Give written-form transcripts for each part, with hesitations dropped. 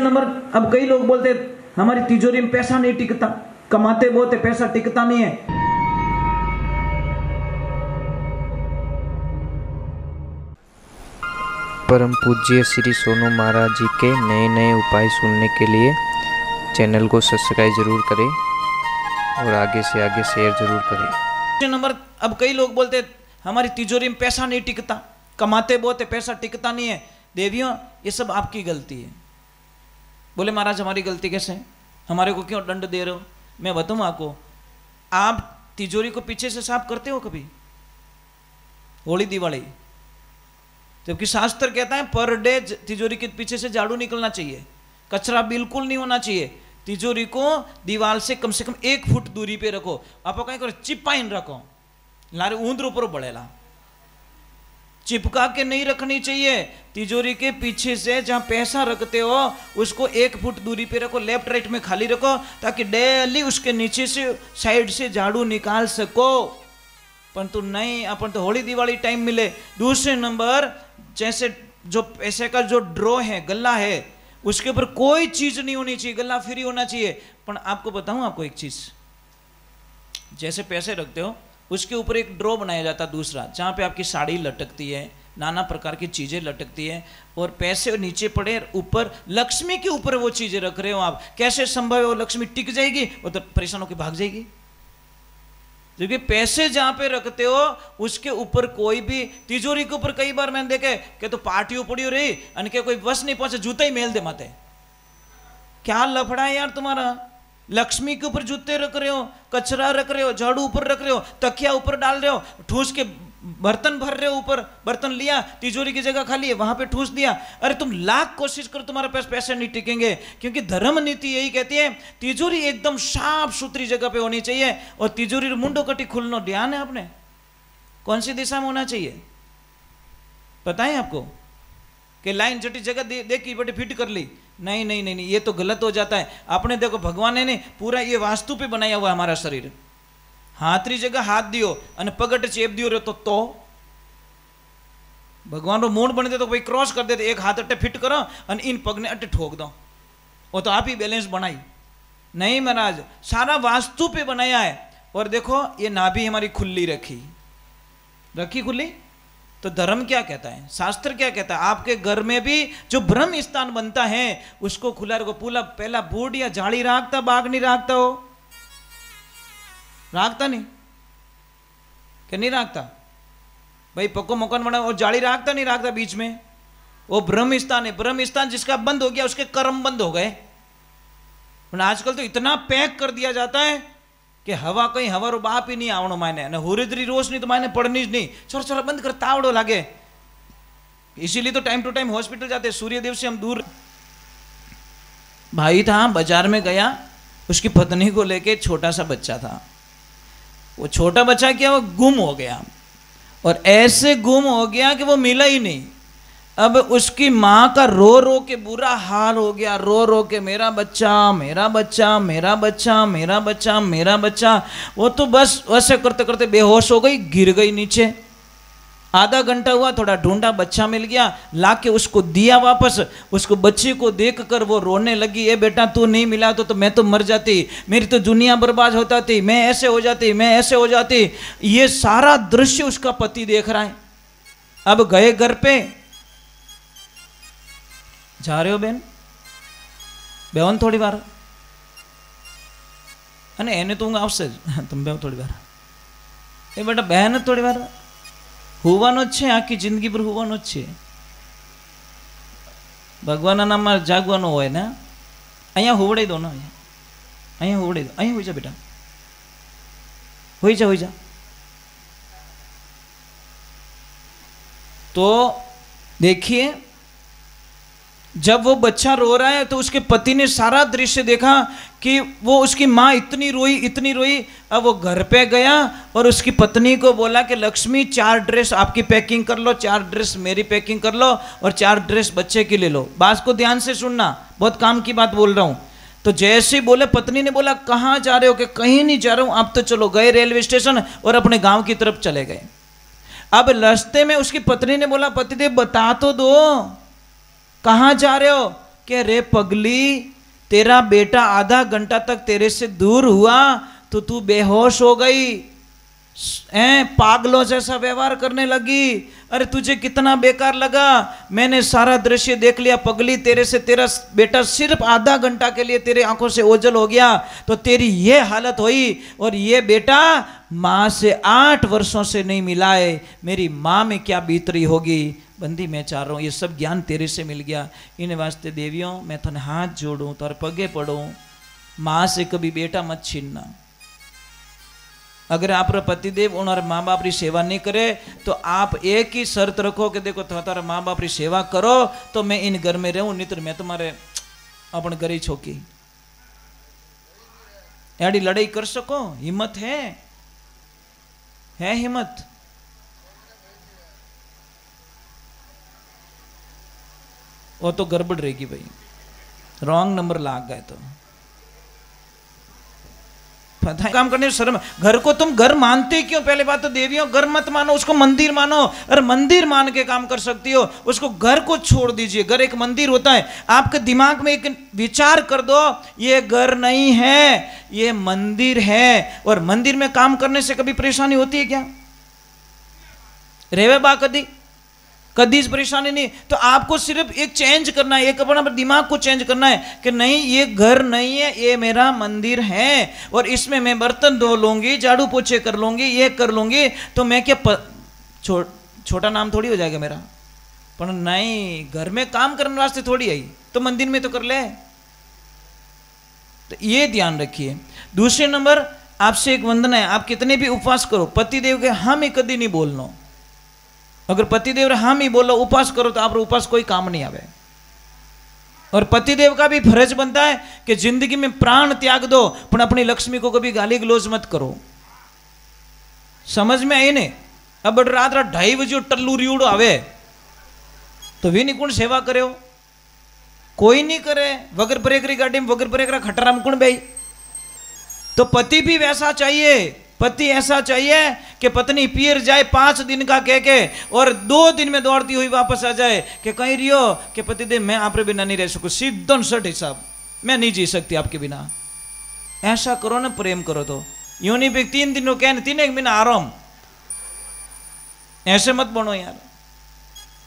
Number, अब कई लोग बोलते हमारी तिजोरी में पैसा नहीं टिकता, कमाते बहुत है पैसा टिकता नहीं है। परम पूज्य श्री सोनू महाराज जी के नए नए उपाय सुनने के लिए चैनल को सब्सक्राइब जरूर करें और आगे से आगे शेयर जरूर करें। नंबर, अब कई लोग बोलते हमारी तिजोरी में पैसा नहीं टिकता, कमाते बहुत है पैसा टिकता नहीं है। देवियों, ये सब आपकी गलती है। बोले महाराज हमारी गलती कैसे, हमारे को क्यों दंड दे रहे हो? मैं बताऊं आपको, आप तिजोरी को पीछे से साफ करते हो कभी? होली दिवाली, जबकि शास्त्र कहता है पर डे तिजोरी के पीछे से झाड़ू निकलना चाहिए, कचरा बिल्कुल नहीं होना चाहिए। तिजोरी को दीवार से कम 1 फुट दूरी पे रखो। आप कहीं करो चिपाइन रखो, लारे ऊंद्र ऊपर बढ़ेला, चिपका के नहीं रखनी चाहिए। तिजोरी के पीछे से जहां पैसा रखते हो उसको 1 फुट दूरी पे रखो, लेफ्ट राइट में खाली रखो, ताकि डेली उसके नीचे से साइड से झाड़ू निकाल सको। परंतु नहीं, अपन तो होली दिवाली टाइम मिले। दूसरे नंबर, जैसे जो पैसे का जो ड्रॉ है, गल्ला है, उसके ऊपर कोई चीज नहीं होनी चाहिए, गल्ला फ्री होना चाहिए। पर आपको बताऊं आपको एक चीज, जैसे पैसे रखते हो उसके ऊपर एक ड्रॉ बनाया जाता दूसरा, जहां पे आपकी साड़ी लटकती है, नाना प्रकार की चीजें लटकती है, और पैसे नीचे पड़े, ऊपर लक्ष्मी के ऊपर वो चीजें रख रहे हो आप। कैसे संभव है वो लक्ष्मी टिक जाएगी? वो तो परेशान होकर भाग जाएगी। क्योंकि पैसे जहां पे रखते हो उसके ऊपर कोई भी, तिजोरी के ऊपर कई बार मैंने देखे कि तो पार्टियों पड़ी हो रही और के कोई बस नहीं पहुंचे, जूता ही मेल दे माते। क्या लफड़ा है यार तुम्हारा? लक्ष्मी के ऊपर जूते रख रहे हो, कचरा रख रहे हो, झाड़ू ऊपर रख रहे हो, तकिया ऊपर डाल रहे हो, ठूस के बर्तन भर रहे हो, ऊपर बर्तन लिया, तिजोरी की जगह खाली है वहां पे ठूस दिया। अरे तुम लाख कोशिश करो, तुम्हारे पास पैसे नहीं टिकेंगे। क्योंकि धर्म नीति यही कहती है तिजोरी एकदम साफ सुथरी जगह पे होनी चाहिए। और तिजोरी मुंडो कटी खुलनो, ध्यान है आपने कौन सी दिशा में होना चाहिए? पता है आपको कि लाइन जटी जगह देखी बड़ी फिट कर ली? नहीं नहीं नहीं नहीं, ये तो गलत हो जाता है। आपने देखो भगवान ने पूरा ये वास्तु पे बनाया हुआ हमारा शरीर, हाथरी जगह हाथ दियो અને પગટ ચેપ દિયો રે तो भगवान रो मूड बन दे तो भाई क्रॉस कर देते, एक हाथ अट्टे फिट करो और इन पग ने अट्टे ठोक दो, वो तो आप ही बैलेंस बनाई। नहीं महाराज, सारा वास्तु पे बनाया है। और देखो ये नाभि हमारी खुली रखी खुली, तो धर्म क्या कहता है, शास्त्र क्या कहता है? आपके घर में भी जो ब्रह्म स्थान बनता है उसको खुला रखो। पूरा पहला बूढ़ या जाली राखता, बाग नहीं राखता हो, राखता नहीं कि नहीं राखता भाई? पक्को मकान बना और जाली राखता नहीं राखता बीच में? वो ब्रह्म स्थान है। ब्रह्म स्थान जिसका बंद हो गया उसके कर्म बंद हो गए। आजकल तो इतना पैक कर दिया जाता है कि हवा कहीं हवा रो बाप ही नहीं आवणो मायने, न हुरिद्री रोशनी तो मायने पड़नी ज नहीं, छोरा छोरा बंद कर, तावड़ो लागे। इसीलिए तो टाइम टू टाइम हॉस्पिटल जाते। सूर्यदेव से हम दूर। भाई था बाजार में गया, उसकी पत्नी को लेके छोटा सा बच्चा था। वो छोटा बच्चा क्या, वो गुम हो गया, और ऐसे गुम हो गया कि वो मिला ही नहीं। अब उसकी माँ का रो रो के बुरा हाल हो गया, रो रो के मेरा बच्चा मेरा बच्चा मेरा बच्चा मेरा बच्चा मेरा बच्चा। वो तो बस वैसे करते करते बेहोश हो गई, गिर गई नीचे। आधा घंटा हुआ, थोड़ा ढूंढा, बच्चा मिल गया, लाके उसको दिया वापस। उसको बच्चे को देखकर वो रोने लगी, ए बेटा तू नहीं मिला तो मैं तो मर जाती, मेरी तो दुनिया बर्बाद होता थी, मैं ऐसे हो जाती, मैं ऐसे हो जाती। ये सारा दृश्य उसका पति देख रहा है। अब गए घर पे, जा रहे हो बेन, बेवन थोड़ी बार, अने एने तो आवशे ज, तुम बेव थोड़ी बार, ए बेटा बहन थोड़ी बार होवानो छे, आखी जिंदगी पर होवानो छे। भगवान नाम में जागवानो होय ने, अहींया होवड़ाई दो ना, अहींया होवड़ाई दो, अहींया होई जा बेटा, होई जा। तो देखिए, जब वो बच्चा रो रहा है तो उसके पति ने सारा दृश्य देखा कि वो उसकी माँ इतनी रोई। अब वो घर पे गया और उसकी पत्नी को बोला कि लक्ष्मी 4 ड्रेस आपकी पैकिंग कर लो, 4 ड्रेस मेरी पैकिंग कर लो और 4 ड्रेस बच्चे की ले लो। बात को ध्यान से सुनना, बहुत काम की बात बोल रहा हूँ। तो जैसे ही बोले, पत्नी ने बोला कहाँ जा रहे हो? कि कहीं नहीं जा रहा हूँ, आप तो चलो। गए रेलवे स्टेशन और अपने गाँव की तरफ चले गए। अब रास्ते में उसकी पत्नी ने बोला, पतिदेव बता तो दो कहाँ जा रहे हो? कि रे पगली, तेरा बेटा आधा घंटा तक तेरे से दूर हुआ तो तू बेहोश हो गई, पागलों जैसा व्यवहार करने लगी। अरे तुझे कितना बेकार लगा, मैंने सारा दृश्य देख लिया पगली, तेरे से तेरा बेटा सिर्फ आधा घंटा के लिए तेरे आंखों से ओझल हो गया तो तेरी ये हालत हुई। और ये बेटा माँ से 8 वर्षों से नहीं मिला है, मेरी माँ में क्या बीत रही होगी। बंदी मैं चाह रहा हूँ ये सब ज्ञान तेरे से मिल गया। इन वास्ते देवियों मैं थने हाथ जोड़ूं, तार पगे पड़ूं, माँ से कभी बेटा मत छीनना। अगर आप पतिदेव और माँ बाप की सेवा नहीं करे तो आप एक ही शर्त रखो कि देखो तुम्हारा माँ बाप की सेवा करो तो मैं इन घर में रहूं, नहीं तो मैं तुम्हारे अपन घर ही छोकी। यारी लड़ाई कर सको, हिम्मत है हिम्मत। वो तो गड़बड़ रहेगी भाई, रॉन्ग नंबर लाग गए तो पता है काम करने में शर्म। घर को तुम घर मानते क्यों? पहले बात तो देवियों, घर मत मानो, उसको मंदिर मानो। और मंदिर मान के काम कर सकती हो, उसको घर को छोड़ दीजिए। घर एक मंदिर होता है। आपके दिमाग में एक विचार कर दो, ये घर नहीं है, ये मंदिर है। और मंदिर में काम करने से कभी परेशानी होती है क्या? रेवे बा कदी परेशानी नहीं। तो आपको सिर्फ एक चेंज करना है, एक अपना दिमाग को चेंज करना है कि नहीं ये घर नहीं है, ये मेरा मंदिर है और इसमें मैं बर्तन धो लूंगी, झाड़ू पोछे कर लूंगी, ये कर लूंगी तो मैं क्या छोटा नाम थोड़ी हो जाएगा मेरा। पर नहीं, घर में काम करने वास्ते थोड़ी आई तो मंदिर में तो कर ले। तो ये ध्यान रखिए। दूसरे नंबर आपसे एक वंदना है, आप कितने भी उपवास करो, पतिदेव के हम ही कदी नहीं बोलना। अगर पतिदेव हम ही बोलो उपास करो तो आप उपास कोई काम नहीं आवे। और पतिदेव का भी फर्ज बनता है कि जिंदगी में प्राण त्याग दो पर अपनी लक्ष्मी को कभी गाली गलौज मत करो। समझ में आई ने? अब रात 2:30 बजे टल्लू रियोड़ो आवे तो वी नहीं कौन सेवा करे हो? कोई नहीं करे। वगर ब्रेक री गाड़ी में वगर ब्रेक रा खटरा में कौन भाई? तो पति भी वैसा चाहिए। पति ऐसा चाहिए कि पत्नी पियर जाए 5 दिन का कह के और 2 दिन में दौड़ती हुई वापस आ जाए कि कहीं रियो कि पति दे मैं आप बिना नहीं रह सकूं, सीधन सट हिसाब, मैं नहीं जी सकती आपके बिना। ऐसा करो ना, प्रेम करो। तो यूं नहीं भी 3 दिन कह 3 महीना आराम, ऐसे मत बनो यार।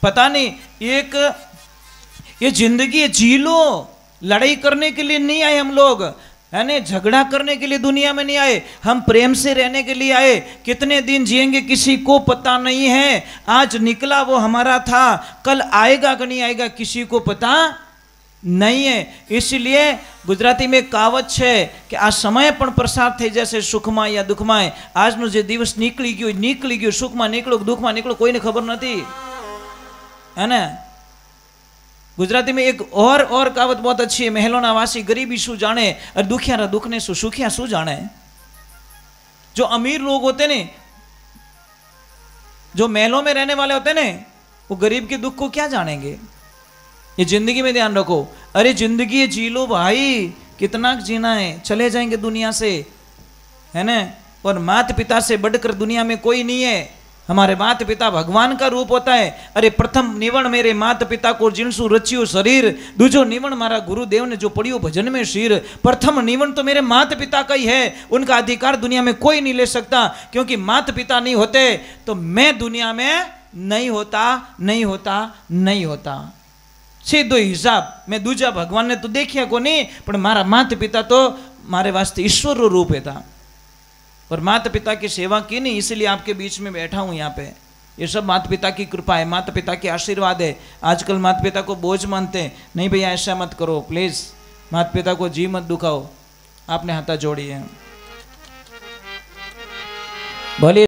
पता नहीं एक ये जिंदगी है, जी लो। लड़ाई करने के लिए नहीं आए हम लोग, है ना, झगड़ा करने के लिए दुनिया में नहीं आए, हम प्रेम से रहने के लिए आए। कितने दिन जिएंगे किसी को पता नहीं है। आज निकला वो हमारा था, कल आएगा कि नहीं आएगा किसी को पता नहीं है। इसलिए गुजराती में कहावत है कि आ समय पण प्रसार થઈ જશે સુખમાં या દુઃખમાં। આજનો જે દિવસ નીકળી ગયો, સુખમાં નીકળો દુઃખમાં નીકળો કોઈને ખબર નથી, है ना। गुजराती में एक और कहावत बहुत अच्छी है, महलोना वासी गरीबी शू जाने और दुखियारा दुख ने सुखिया शू जाने। जो अमीर लोग होते ने, जो महलों में रहने वाले होते ने, वो गरीब के दुख को क्या जानेंगे। ये जिंदगी में ध्यान रखो। अरे जिंदगी जी लो भाई, कितना जीना है, चले जाएंगे दुनिया से, है ना। और माता पिता से बढ़कर दुनिया में कोई नहीं है। हमारे माता पिता भगवान का रूप होता है। अरे प्रथम निवण मेरे माता पिता को जिनसु रचियो शरीर, दूजो निवण मारा गुरुदेव ने जो पढ़ियो भजन में शीर। प्रथम निवण तो मेरे माता पिता का ही है, उनका अधिकार दुनिया में कोई नहीं ले सकता। क्योंकि माता पिता नहीं होते तो मैं दुनिया में नहीं होता। सीधो हिसाब। मैं दूजा भगवान ने तो देखिया को नहीं, पर मारा माता पिता तो मारे वास्ते ईश्वर रो रूप था। और माता पिता की सेवा की नहीं, इसलिए आपके बीच में बैठा हूं यहाँ पे। ये सब माता पिता की कृपा है, माता पिता के आशीर्वाद है। आजकल माता पिता को बोझ मानते हैं, नहीं भैया ऐसा मत करो प्लीज, माता पिता को जी मत दुखाओ। आपने हाथ जोड़ी है। बोलिए।